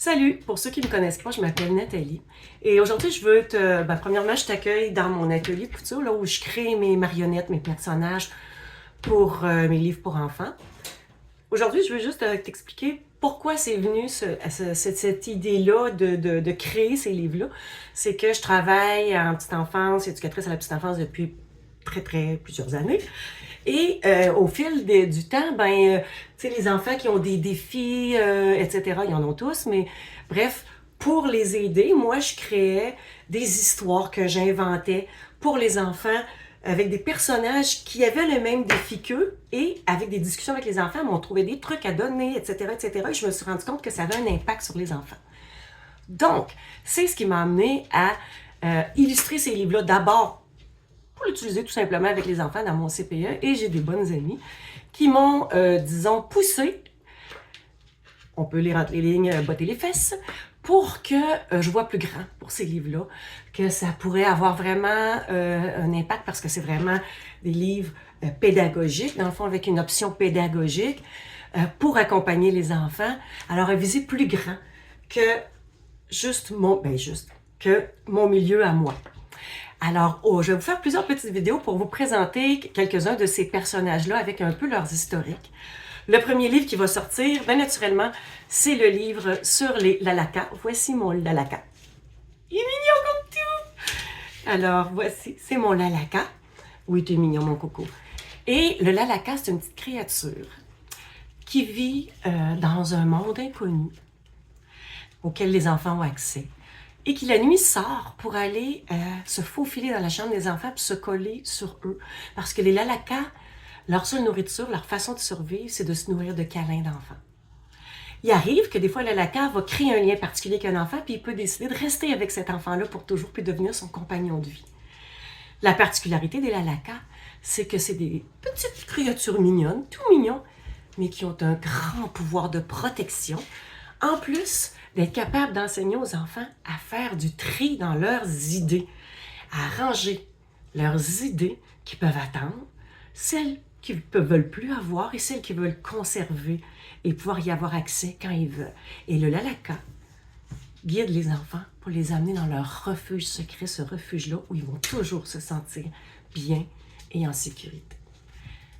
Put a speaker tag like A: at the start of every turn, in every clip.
A: Salut! Pour ceux qui ne me connaissent pas, je m'appelle Nathalie. Et aujourd'hui, je veux premièrement, je t'accueille dans mon atelier de couture, là où je crée mes marionnettes, mes personnages pour mes livres pour enfants. Aujourd'hui, je veux juste t'expliquer pourquoi c'est venu cette idée-là de créer ces livres-là. C'est que je travaille en petite enfance, éducatrice à la petite enfance depuis plusieurs années. Et au fil du temps, tu sais, les enfants qui ont des défis, etc., ils en ont tous, mais bref, pour les aider, moi, je créais des histoires que j'inventais pour les enfants avec des personnages qui avaient le même défi qu'eux et avec des discussions avec les enfants, on trouvait des trucs à donner, etc., etc., et je me suis rendu compte que ça avait un impact sur les enfants. Donc, c'est ce qui m'a amené à illustrer ces livres-là d'abord pour l'utiliser tout simplement avec les enfants dans mon CPE. Et j'ai des bonnes amies qui m'ont, disons, poussé, on peut lire entre les lignes, botter les fesses, pour que je vois plus grand pour ces livres-là, que ça pourrait avoir vraiment un impact parce que c'est vraiment des livres pédagogiques, dans le fond avec une option pédagogique pour accompagner les enfants. Alors, à viser plus grand que que mon milieu à moi. Alors, je vais vous faire plusieurs petites vidéos pour vous présenter quelques-uns de ces personnages-là avec un peu leurs historiques. Le premier livre qui va sortir, bien naturellement, c'est le livre sur les Lalaka. Voici mon Lalaka. Il est mignon comme tout! Alors, voici, c'est mon Lalaka. Oui, tu es mignon, mon coco. Et le Lalaka, c'est une petite créature qui vit dans un monde inconnu auquel les enfants ont accès. Et qui la nuit sort pour aller se faufiler dans la chambre des enfants puis se coller sur eux. Parce que les Lalaka, leur seule nourriture, leur façon de survivre, c'est de se nourrir de câlins d'enfants. Il arrive que des fois, le Lalaka va créer un lien particulier avec un enfant puis il peut décider de rester avec cet enfant-là pour toujours puis devenir son compagnon de vie. La particularité des Lalaka, c'est que c'est des petites créatures mignonnes, tout mignons, mais qui ont un grand pouvoir de protection. En plus, d'être capable d'enseigner aux enfants à faire du tri dans leurs idées, à ranger leurs idées qui peuvent attendre, celles qu'ils ne veulent plus avoir et celles qu'ils veulent conserver et pouvoir y avoir accès quand ils veulent. Et le Lalaka guide les enfants pour les amener dans leur refuge secret, ce refuge-là où ils vont toujours se sentir bien et en sécurité.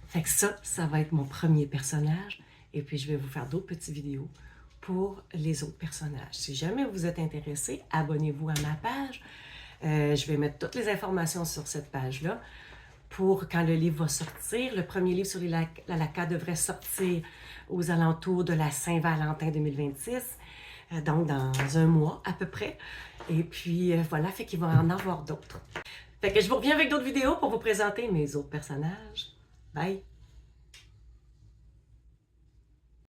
A: Fait que ça va être mon premier personnage et puis je vais vous faire d'autres petites vidéos pour les autres personnages. Si jamais vous êtes intéressé, abonnez-vous à ma page. Je vais mettre toutes les informations sur cette page-là pour quand le livre va sortir. Le premier livre sur les Lalaka devrait sortir aux alentours de la Saint-Valentin 2026, donc dans un mois à peu près. Et puis voilà, fait qu'il va en avoir d'autres. Fait que je vous reviens avec d'autres vidéos pour vous présenter mes autres personnages. Bye!